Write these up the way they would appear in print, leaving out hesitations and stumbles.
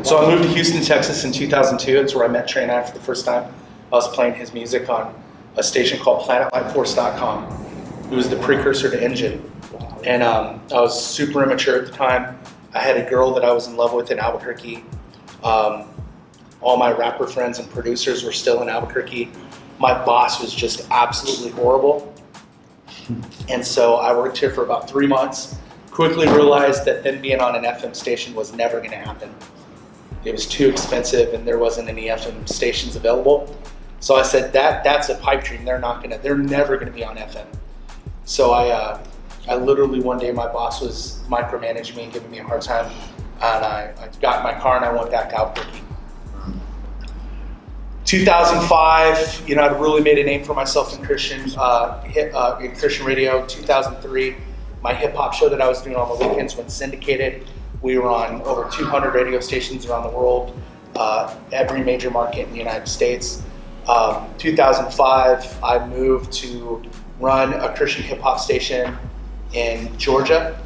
So I moved to Houston, Texas in 2002. It's where I met Trey 9 for the first time. I was playing his music on a station called PlanetLightForce.com. It was the precursor to Engine. And I was super immature at the time. I had a girl that I was in love with in Albuquerque. All my rapper friends and producers were still in Albuquerque. My boss was just absolutely horrible. And so I worked here for about 3 months. Quickly realized that then being on an FM station was never going to happen. It was too expensive and there wasn't any FM stations available. So I said that's a pipe dream. They're never going to be on FM. So I literally one day my boss was micromanaging me and giving me a hard time, and I got in my car and I went back to Albuquerque. 2005, I'd really made a name for myself in Christian radio. 2003, my hip hop show that I was doing on the weekends went syndicated. We were on over 200 radio stations around the world, every major market in the United States. 2005, I moved to run a Christian hip hop station in Georgia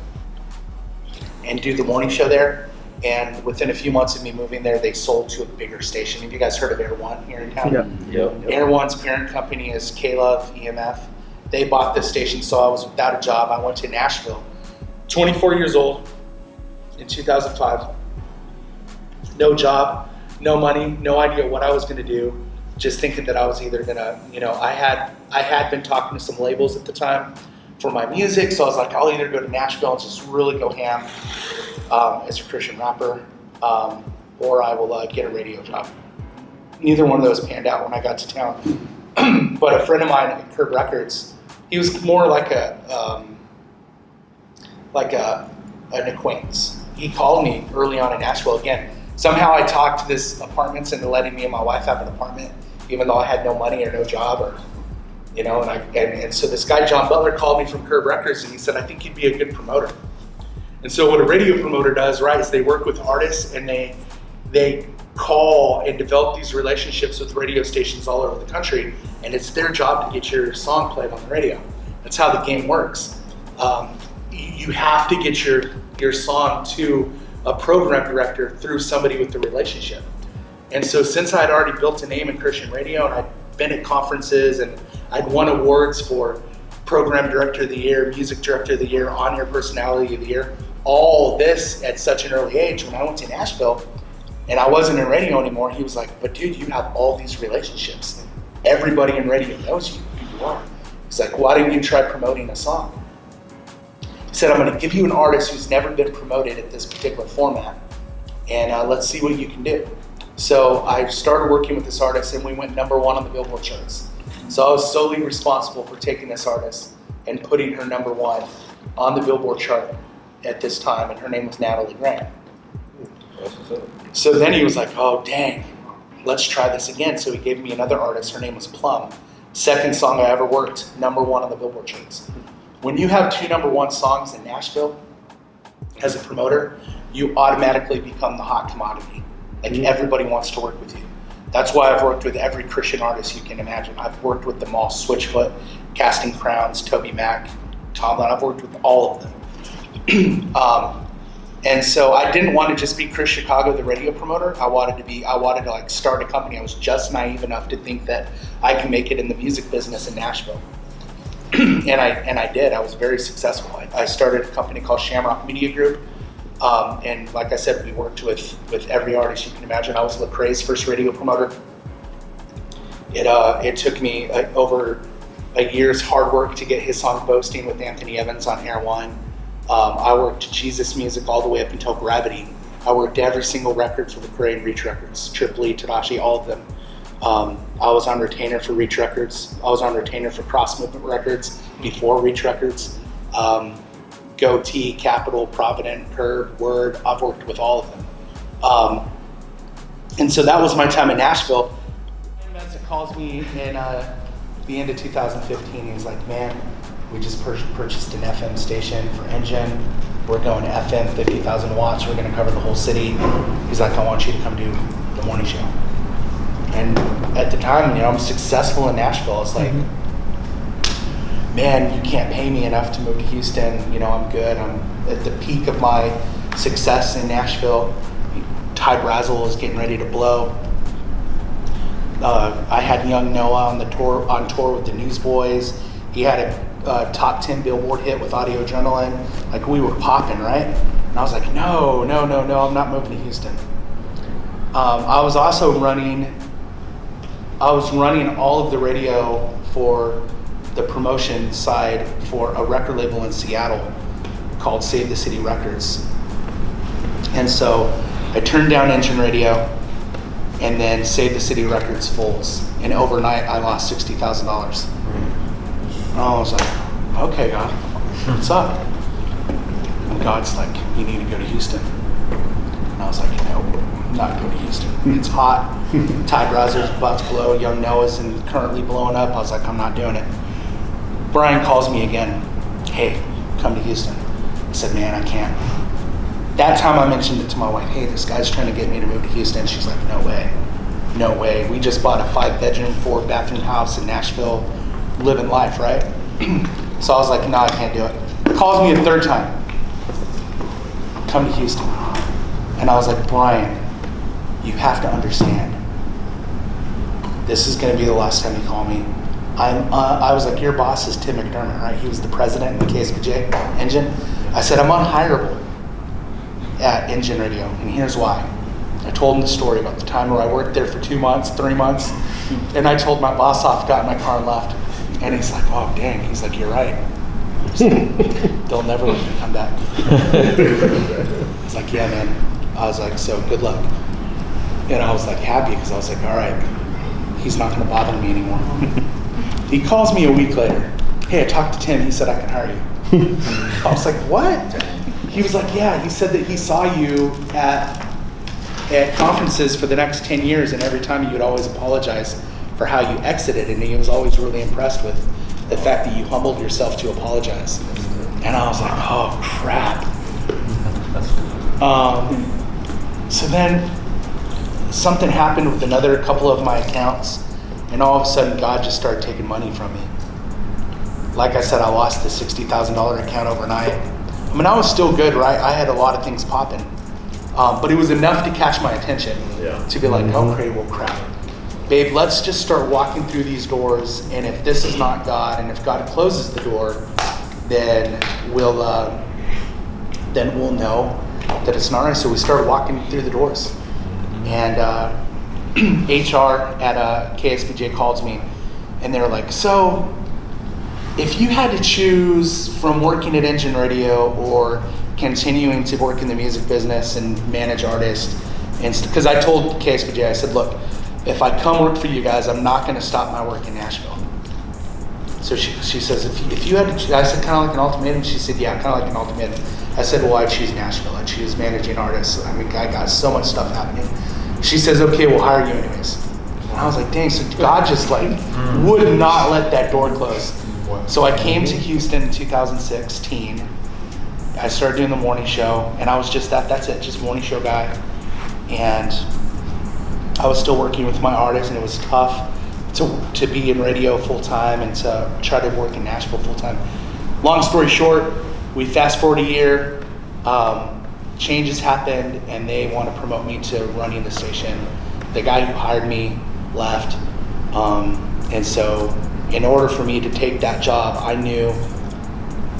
and do the morning show there. And within a few months of me moving there, they sold to a bigger station. Have you guys heard of Air One here in town? Yeah. Air One's parent company is K-Love EMF. They bought this station, so I was without a job. I went to Nashville, 24 years old in 2005. No job, no money, no idea what I was gonna do. Just thinking that I was either gonna, I had been talking to some labels at the time for my music, so I was like, I'll either go to Nashville and just really go ham as a Christian rapper, or I will get a radio job. Neither one of those panned out when I got to town. But a friend of mine at Curb Records, he was more like an acquaintance. He called me early on in Nashville again. Somehow I talked to this apartments into letting me and my wife have an apartment, even though I had no money or no job, and so this guy John Butler called me from Curb Records and he said, I think you'd be a good promoter. And so what a radio promoter does, right, is they work with artists and they call and develop these relationships with radio stations all over the country, and it's their job to get your song played on the radio. That's how the game works. You have to get your song to a program director through somebody with the relationship. And so since I'd already built a name in Christian radio and I'd been at conferences and I'd won awards for Program Director of the Year, Music Director of the Year, On-Air Personality of the Year, all this at such an early age, when I went to Nashville and I wasn't in radio anymore, he was like, but dude, you have all these relationships. Everybody in radio knows you, who you are. He's like, why don't you try promoting a song? He said, I'm gonna give you an artist who's never been promoted at this particular format, and let's see what you can do. So I started working with this artist and we went #1 on the Billboard charts. So I was solely responsible for taking this artist and putting her #1 on the Billboard chart at this time, and her name was Natalie Grant. So then he was like, oh dang, let's try this again. So he gave me another artist, her name was Plum. Second song I ever worked, #1 on the Billboard charts. When you have 2 #1 songs in Nashville, as a promoter, you automatically become the hot commodity. Like everybody wants to work with you. That's why I've worked with every Christian artist you can imagine. I've worked with them all, Switchfoot, Casting Crowns, Toby Mac, Tomlin. I've worked with all of them. And so I didn't want to just be Chris Chicago, the radio promoter. I wanted to like start a company. I was just naive enough to think that I can make it in the music business in Nashville. and I did. I was very successful. I started a company called Shamrock Media Group. And like I said, we worked with every artist you can imagine. I was Lecrae's first radio promoter. It took me over a year's hard work to get his song Boasting with Anthony Evans on Air One. I worked Jesus music all the way up until Gravity. I worked every single record for Lecrae and Reach Records, Tripoli, Tadashi, all of them. I was on retainer for Reach Records. I was on retainer for Cross Movement Records before Reach Records. Goatee, Capitol, Provident, Curb, Word, I've worked with all of them. And so that was my time in Nashville. Vincent calls me in the end of 2015. He's like, man, we just purchased an FM station for Engine. We're going to FM, 50,000 watts. We're gonna cover the whole city. He's like, I want you to come do the morning show. And at the time, I'm successful in Nashville. I was like, man, you can't pay me enough to move to Houston. I'm good. I'm at the peak of my success in Nashville. Ty Brazel was getting ready to blow. I had young Noah on tour with the Newsboys. He had a top 10 Billboard hit with Audio Adrenaline. Like, we were popping, right? And I was like, no, I'm not moving to Houston. I was also running all of the radio for the promotion side for a record label in Seattle called Save the City Records. And so I turned down Engine Radio, and then Save the City Records folds. And overnight, I lost $60,000. And I was like, okay, God, what's up? And God's like, you need to go to Houston. And I was like, no, I'm not going to Houston. It's hot. Ty Brazel's about to blow. Young Noah's currently blowing up. I was like, I'm not doing it. Brian calls me again. Hey, come to Houston. I said, man, I can't. That time I mentioned it to my wife. Hey, this guy's trying to get me to move to Houston. She's like, no way. We just bought a 5-bedroom, 4-bathroom house in Nashville, living life, right? So I was like, no, I can't do it. Calls me a third time. Come to Houston. And I was like, Brian, you have to understand. This is going to be the last time you call me. I was like, your boss is Tim McDermott, right? He was the president in the KSBJ Engine. I said, I'm unhireable at Engine Radio, and here's why. I told him the story about the time where I worked there for 2 months, 3 months, and I told my boss off, got in my car and left. And he's like, oh, dang. He's like, you're right. They'll never let me come back. I was like, yeah, man. I was like, so good luck. And I was like happy because I was like, all right, he's not going to bother me anymore. He calls me a week later. Hey, I talked to Tim. He said I can hire you. I was like, what? He was like, yeah. He said that he saw you at conferences for the next 10 years, and every time you would always apologize for how you exited, and he was always really impressed with the fact that you humbled yourself to apologize. And I was like, oh, crap. So then something happened with another couple of my accounts, and all of a sudden God just started taking money from me. Like I said, I lost the $60,000 account overnight. I mean, I was still good, right? I had a lot of things popping. But it was enough to catch my attention to be like, okay, well, crap. Babe, let's just start walking through these doors, and if this is not God, and if God closes the door, then we'll know that it's not right. So we started walking through the doors. And HR at KSBJ calls me, and they're like, so if you had to choose from working at Engine Radio or continuing to work in the music business and manage artists, and because I told KSBJ, I said, look, if I come work for you guys, I'm not going to stop my work in Nashville. So she says, if you had to choose, I said, kind of like an ultimatum? She said, yeah, kind of like an ultimatum. I said, well, I choose Nashville. I choose managing artists. I mean, I got so much stuff happening. She says, okay, we'll hire you anyways. And I was like, dang, so God just like would not let that door close. So I came to Houston in 2016. I started doing the morning show, and I was just that's it, just morning show guy. And I was still working with my artists, and it was tough to be in radio full time and to try to work in Nashville full time. Long story short, we fast forward a year, changes happened, and they want to promote me to running the station. The guy who hired me left, and so in order for me to take that job, I knew,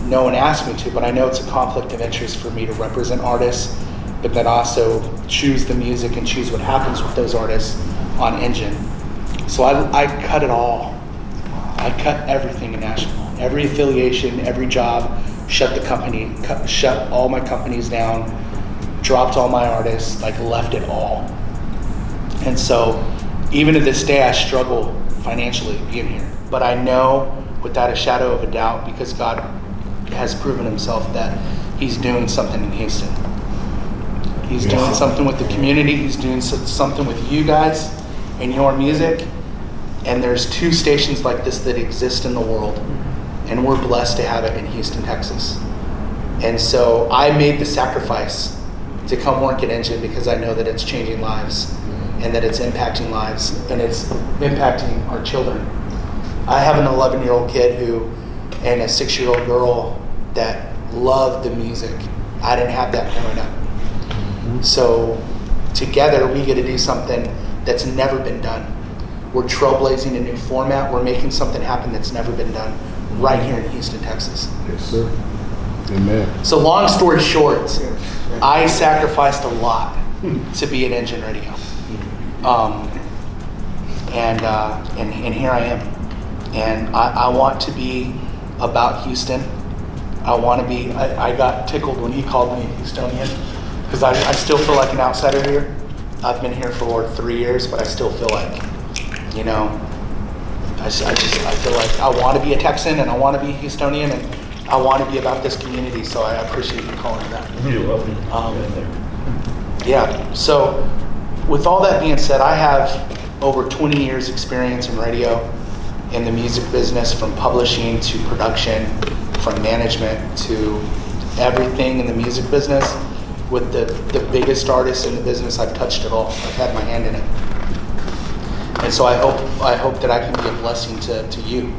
no one asked me to, but I know it's a conflict of interest for me to represent artists, but then also choose the music and choose what happens with those artists on Engine. So I cut it all. I cut everything in Nashville. Every affiliation, every job, shut the company, shut all my companies down, dropped all my artists, like left it all. And so even to this day, I struggle financially being here. But I know without a shadow of a doubt, because God has proven himself, that he's doing something in Houston. He's doing something with the community. He's doing something with you guys and your music. And there's 2 stations like this that exist in the world. And we're blessed to have it in Houston, Texas. And so I made the sacrifice to come work at Engine because I know that it's changing lives and that it's impacting lives and it's impacting our children. I have an 11-year-old kid and a 6-year-old girl that love the music. I didn't have that growing up. So together we get to do something that's never been done. We're trailblazing a new format. We're making something happen that's never been done right here in Houston, Texas. Yes, sir. Amen. So long story short, I sacrificed a lot to be at Engine Radio. And here I am. And I want to be about Houston. I want to be, I got tickled when he called me a Houstonian, because I still feel like an outsider here. I've been here for 3 years, but I still feel like, you know, I feel like I want to be a Texan and I want to be a Houstonian and I want to be about this community, so I appreciate you calling me that. You're welcome. Yeah, so with all that being said, I have over 20 years experience in radio, in the music business, from publishing to production, from management to everything in the music business. With the biggest artists in the business, I've touched it all. I've had my hand in it. And so I hope that I can be a blessing to you.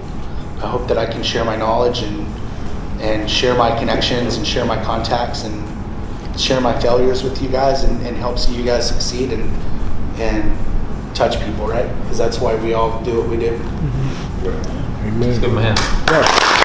I hope that I can share my knowledge and share my connections and share my contacts and share my failures with you guys and help see you guys succeed and touch people, right? Because that's why we all do what we do. Amen. Let's give him a hand. Yeah.